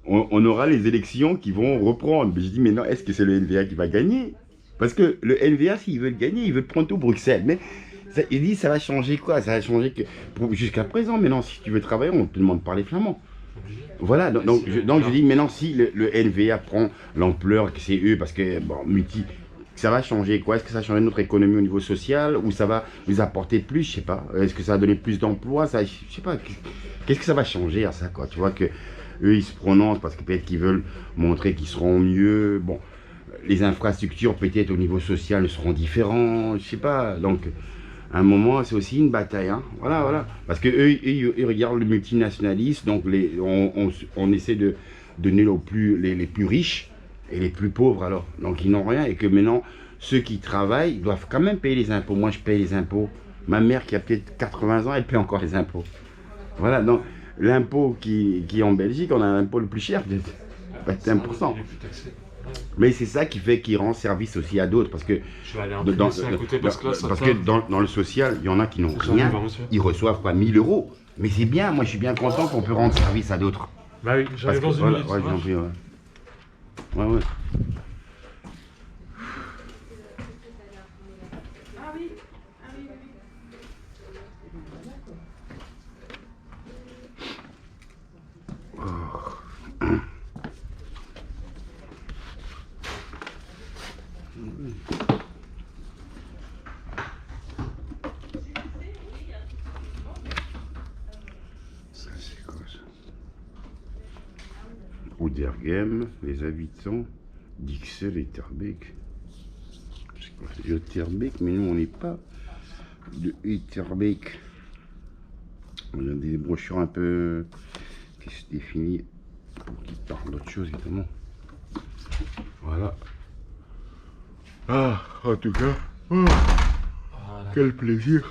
on aura les élections qui vont reprendre. Mais je dis, mais non, est-ce que c'est le NVA qui va gagner? Parce que le NVA, s'il veut le gagner, il veut prendre tout Bruxelles. Mais ça, il dit, ça va changer quoi? Ça va changer que jusqu'à présent. Mais non, si tu veux travailler, on te demande de parler flamand. Voilà, donc je dis, maintenant, si le NVA prend l'ampleur que c'est eux, parce que, bon, ça va changer quoi? Est-ce que ça va changer notre économie au niveau social ou ça va nous apporter plus? Je sais pas. Est-ce que ça va donner plus d'emplois? Ça, je sais pas. Qu'est-ce que ça va changer à ça, quoi? Tu vois que eux, ils se prononcent parce que peut-être qu'ils veulent montrer qu'ils seront mieux. Bon, les infrastructures, peut-être au niveau social, seront différents. Je sais pas. Donc, à un moment, c'est aussi une bataille. Hein. Voilà, voilà. Parce que eux, ils regardent le multinationalisme. Donc, on essaie de donner les plus riches et les plus pauvres, alors. Donc, ils n'ont rien. Et que maintenant, ceux qui travaillent doivent quand même payer les impôts. Moi, je paye les impôts. Ma mère, qui a peut-être 80 ans, elle paye encore les impôts. Voilà. Donc, l'impôt qui est en Belgique, on a l'impôt le plus cher, peut-être 21%. Mais c'est ça qui fait qu'il rend service aussi à d'autres. Parce que, dans le social, il y en a qui n'ont rien. Ils reçoivent pas 1000 euros. Mais c'est bien, moi je suis bien content qu'on peut rendre service à d'autres. Bah oui, j'arrive dans une minute. Ouais, j'en prie, ouais. Ouais, ouais. Ça c'est quoi ça? Oudergem, les habitants d'Ixelles et Terbeek. C'est quoi? C'est Terbeek, mais nous on n'est pas de Terbeek. On a des brochures un peu qui se définissent pour qu'ils parlent d'autre chose évidemment. Voilà. Ah, en tout cas, voilà. Quel plaisir.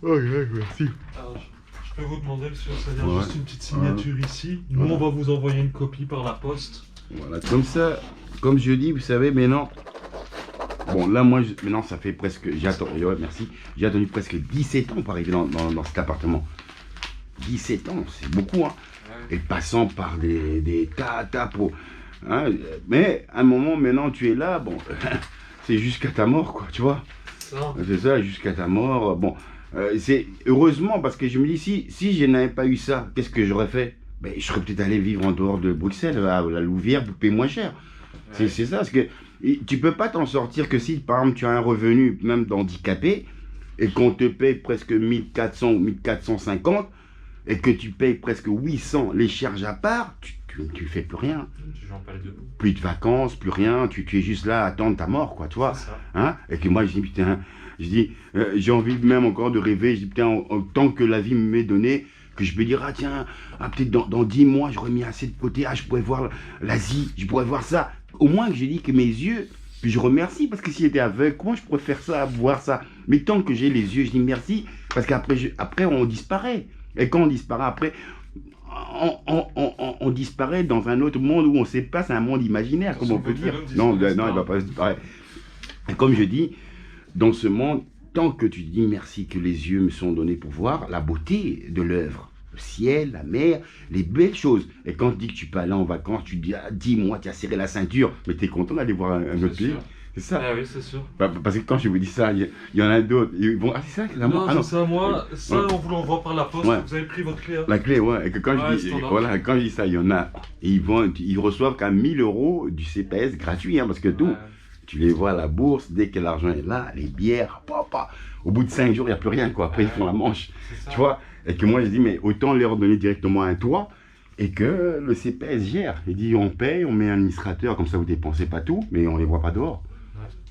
Merci. Alors, je peux vous demander, monsieur, c'est-à-dire juste une petite signature ici. Nous, on va vous envoyer une copie par la poste. Voilà, comme ça, comme je dis, vous savez, maintenant, bon, là, moi, maintenant, ça fait presque, merci, j'ai attendu presque 17 ans pour arriver dans cet appartement. 17 ans, c'est beaucoup, hein. Ouais. Et passant par des tas pour... Hein, mais, à un moment, maintenant, tu es là, bon, c'est jusqu'à ta mort, quoi, tu vois. C'est ça, jusqu'à ta mort, bon. C'est heureusement, parce que je me dis, si je n'avais pas eu ça, qu'est-ce que j'aurais fait? Ben, je serais peut-être allé vivre en dehors de Bruxelles, à la Louvière, pour payer moins cher. Ouais. C'est ça, parce que tu peux pas t'en sortir que si, par exemple, tu as un revenu, même d'handicapé, et qu'on te paye presque 1400 ou 1450, et que tu payes presque 800 les charges à part, tu fais plus rien. Plus de vacances, plus rien, tu es juste là à attendre ta mort, quoi, tu vois. Hein? Et que moi, je dis, putain, j'ai envie même encore de rêver, je dis, putain, tant que la vie m'est donnée, que je peux dire, ah tiens, peut-être dans 10 mois, j'aurais mis assez de côté, je pourrais voir l'Asie, je pourrais voir ça. Au moins que j'ai dit que mes yeux, puis je remercie, parce que s'il était aveugle, comment je pourrais faire ça, voir ça? Mais tant que j'ai les yeux, je dis merci, parce qu'après, on disparaît. Et quand on disparaît, après, on disparaît dans un autre monde où on ne sait pas, c'est un monde imaginaire, comme on peut dire. Non, il ne va pas disparaître. Et comme je dis, dans ce monde, tant que tu dis merci que les yeux me sont donnés pour voir la beauté de l'œuvre, le ciel, la mer, les belles choses. Et quand tu dis que tu peux aller en vacances, tu te dis, ah, 10 mois, tu as serré la ceinture, mais tu es content d'aller voir un autre pays. C'est ça. Ah oui, c'est sûr. Parce que quand je vous dis ça, il y en a d'autres. Bon, ah, c'est ça, c'est moi. Non, c'est ça, moi. Ça, on vous l'envoie par la poste. Ouais. Vous avez pris votre clé. Hein. La clé, ouais. Et que quand quand je dis ça, il y en a. Et ils reçoivent quand même 1000 € du CPS gratuit, hein, parce que tout. Tu les vois à la bourse, dès que l'argent est là, les bières, papa. Au bout de 5 jours, il n'y a plus rien, quoi. Après, ils font la manche. Tu vois. Et que moi, je dis, mais autant leur donner directement un toit. Et que le CPS gère. Il dit, on paye, on met un administrateur, comme ça vous ne dépensez pas tout, mais on ne les voit pas dehors.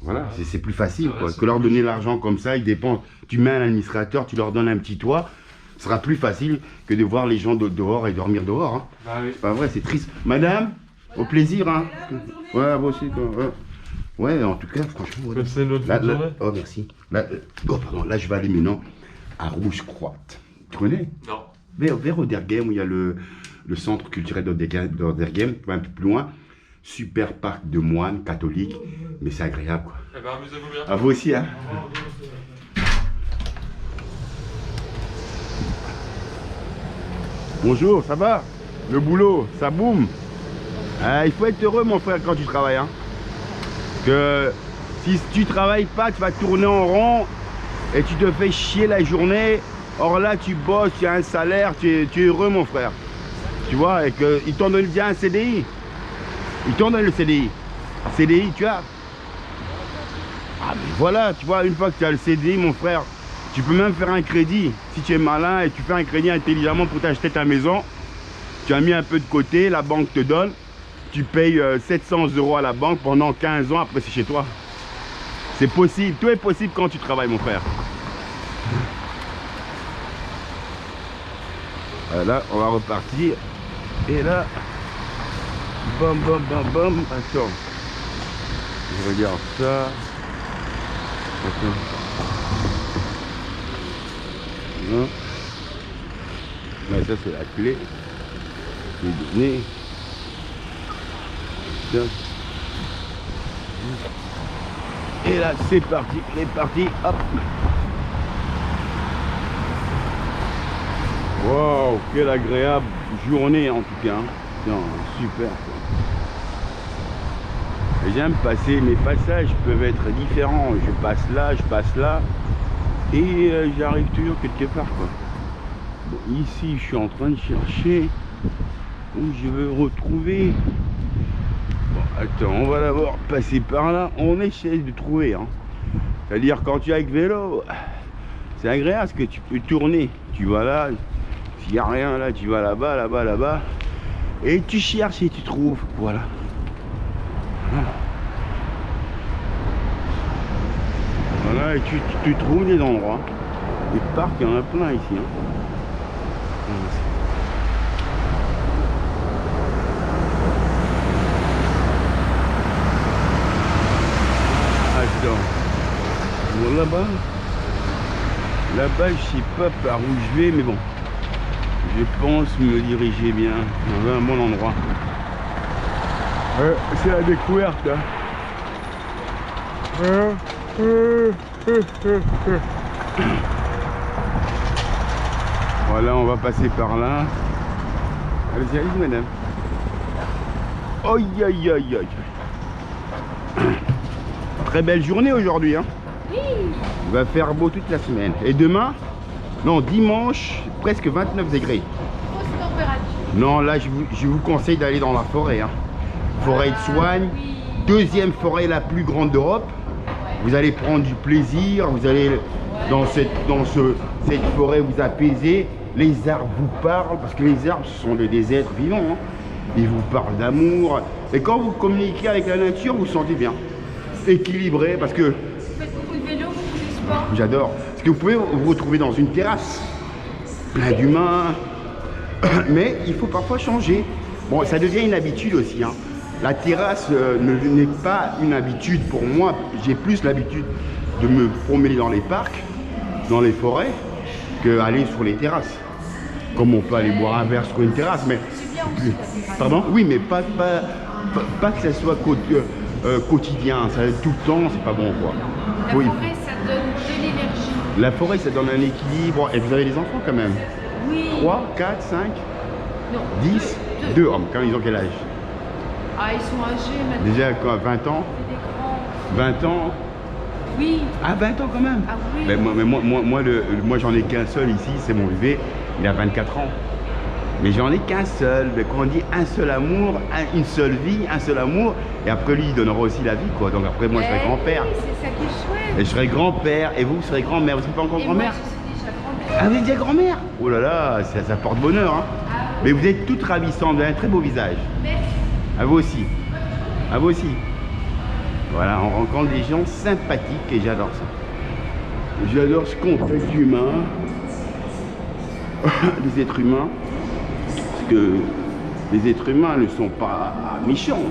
Voilà, c'est plus facile, quoi, que leur donner l'argent comme ça, ils dépensent. Tu mets un administrateur, tu leur donnes un petit toit, ce sera plus facile que de voir les gens dehors et dormir dehors. Hein. Bah oui. C'est pas vrai, c'est triste. Madame, au plaisir. Hein. Ouais, moi aussi. Quoi. Ouais, en tout cas, franchement. C'est notre journée. Oh, merci. Pardon, là, je vais aller maintenant à Rouge-Croix. Tu connais? Non. Vers Oudergem, où il y a le centre culturel d'Oudergem, un peu plus loin. Super parc de moines catholiques, mais c'est agréable, quoi. Eh ben, amusez-vous bien. À vous aussi, hein. Bonjour, ça va? Le boulot, ça boum? Il faut être heureux mon frère quand tu travailles. Hein. Que si tu travailles pas, tu vas tourner en rond et tu te fais chier la journée. Or là tu bosses, tu as un salaire, tu es heureux mon frère. Tu vois, et qu'ils t'ont donné bien un CDI. Ils t'ont donné le CDI. CDI tu as. Ah mais voilà, tu vois, une fois que tu as le CDI mon frère, tu peux même faire un crédit. Si tu es malin et tu fais un crédit intelligemment pour t'acheter ta maison, tu as mis un peu de côté, la banque te donne, tu payes 700 € à la banque pendant 15 ans, après c'est chez toi. C'est possible, tout est possible quand tu travailles mon frère. Voilà, on va repartir. Et là, bam bam bam bam, attends. Je regarde ça. Attends. Non. Ouais, ça c'est la clé. Je vais donner. Et là c'est parti, hop. Wow, quelle agréable journée en tout cas. Hein. Super. J'aime passer, mes passages peuvent être différents. Je passe là, et j'arrive toujours quelque part quoi. Bon, ici je suis en train de chercher où je veux retrouver. Bon, attends, on va d'abord passer par là. On essaie de trouver. Hein. C'est-à-dire quand tu es avec vélo, c'est agréable parce que tu peux tourner. Tu vas là, s'il n'y a rien là, tu vas là-bas, là-bas, là-bas. Et tu cherches et tu trouves. Voilà. Voilà, et tu trouves des endroits. Les parcs, il y en a plein ici. Hein. Attends. Bon, là-bas, je sais pas par où je vais, mais bon. Je pense me diriger bien dans un bon endroit. C'est la découverte. Hein. Voilà, on va passer par là. Allez-y, allez-y, madame. Aïe, aïe, aïe, aïe. Très belle journée aujourd'hui. Hein. Oui. Il va faire beau toute la semaine. Et demain, non, dimanche, presque 29 degrés. Grosse température. Non, là, je vous conseille d'aller dans la forêt. Hein. Forêt de Soigne, oui. Deuxième forêt la plus grande d'Europe. Vous allez prendre du plaisir, vous allez dans cette forêt vous apaiser. Les arbres vous parlent, parce que les arbres, ce sont des êtres vivants. Hein. Ils vous parlent d'amour. Et quand vous communiquez avec la nature, vous vous sentez bien. Équilibré, parce que... Vous faites beaucoup de vélo, beaucoup de sport. J'adore. Parce que vous pouvez vous retrouver dans une terrasse, plein d'humains. Mais il faut parfois changer. Bon, ça devient une habitude aussi. Hein. La terrasse n'est pas une habitude pour moi. J'ai plus l'habitude de me promener dans les parcs, dans les forêts, qu'aller sur les terrasses. Comme on peut aller boire un verre sur une terrasse, mais... C'est bien aussi la terrasse. Pardon? Oui, mais pas que ça soit quotidien, ça tout le temps, c'est pas bon quoi. La forêt, ça donne de l'énergie. La forêt, ça donne un équilibre. Et vous avez des enfants quand même? Oui. 3, 4, 5, Non. 10, 2 hommes. Quand ils ont quel âge? Ah, ils sont âgés maintenant. Déjà quoi, 20 ans? C'est des grands. 20 ans? Oui. Ah, 20 ans quand même? Ah oui. Mais moi j'en ai qu'un seul ici, c'est mon bébé, il a 24 ans. Mais j'en ai qu'un seul. Mais quand on dit un seul amour, une seule vie, un seul amour, et après lui il donnera aussi la vie quoi. Donc après moi je serai grand-père. Oui, c'est ça qui est chouette. Et je serai grand-père, et vous serez grand-mère. Vous ne serez pas encore Et moi, grand-mère? je suis déjà grand-mère. Ah, vous êtes déjà grand-mère? Oh là là, ça porte bonheur. Hein. Ah, Mais vous êtes toutes ravissantes, vous avez un très beau visage. merci. À vous aussi. À vous aussi. Voilà, on rencontre des gens sympathiques et j'adore ça. J'adore ce contact humain, des êtres humains. Parce que les êtres humains ne sont pas méchants.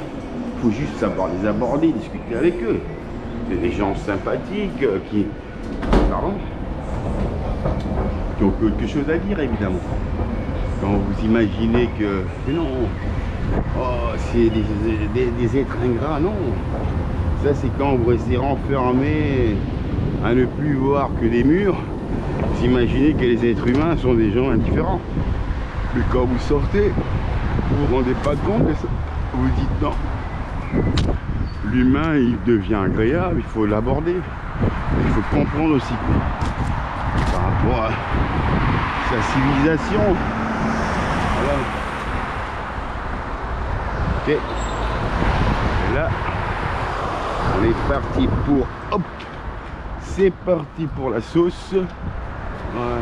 Il faut juste savoir les aborder, discuter avec eux. C'est des gens sympathiques qui... Pardon? Qui ont quelque chose à dire, évidemment. Quand vous imaginez que... Mais non, oh, c'est des êtres ingrats, non. Ça, c'est quand vous restez renfermé à ne plus voir que des murs. Vous imaginez que les êtres humains sont des gens indifférents. Mais quand vous sortez, vous vous rendez pas compte vous dites non. L'humain, il devient agréable, il faut l'aborder. Il faut comprendre aussi par rapport à sa civilisation. Voilà. Ok. Et là, on est parti pour... Hop. C'est parti pour la sauce. Voilà.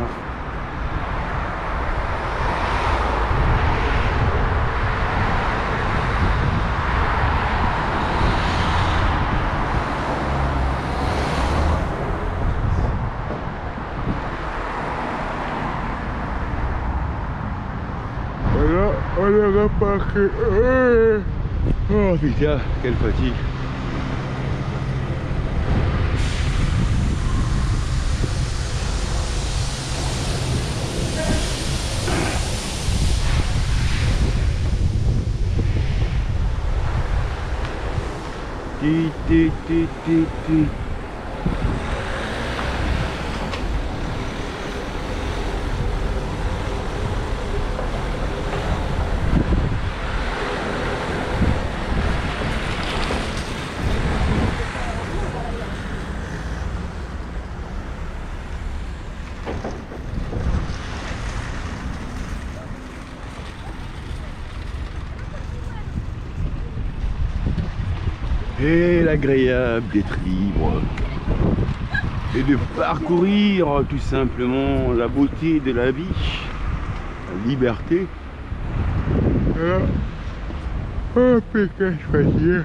Voilà, on est reparti. Oh putain, quelle fatigue. Ti, ti, ti, ti, ti. Et l'agréable d'être libre et de parcourir tout simplement la beauté de la vie, la liberté. Oh putain, je suis fatigué.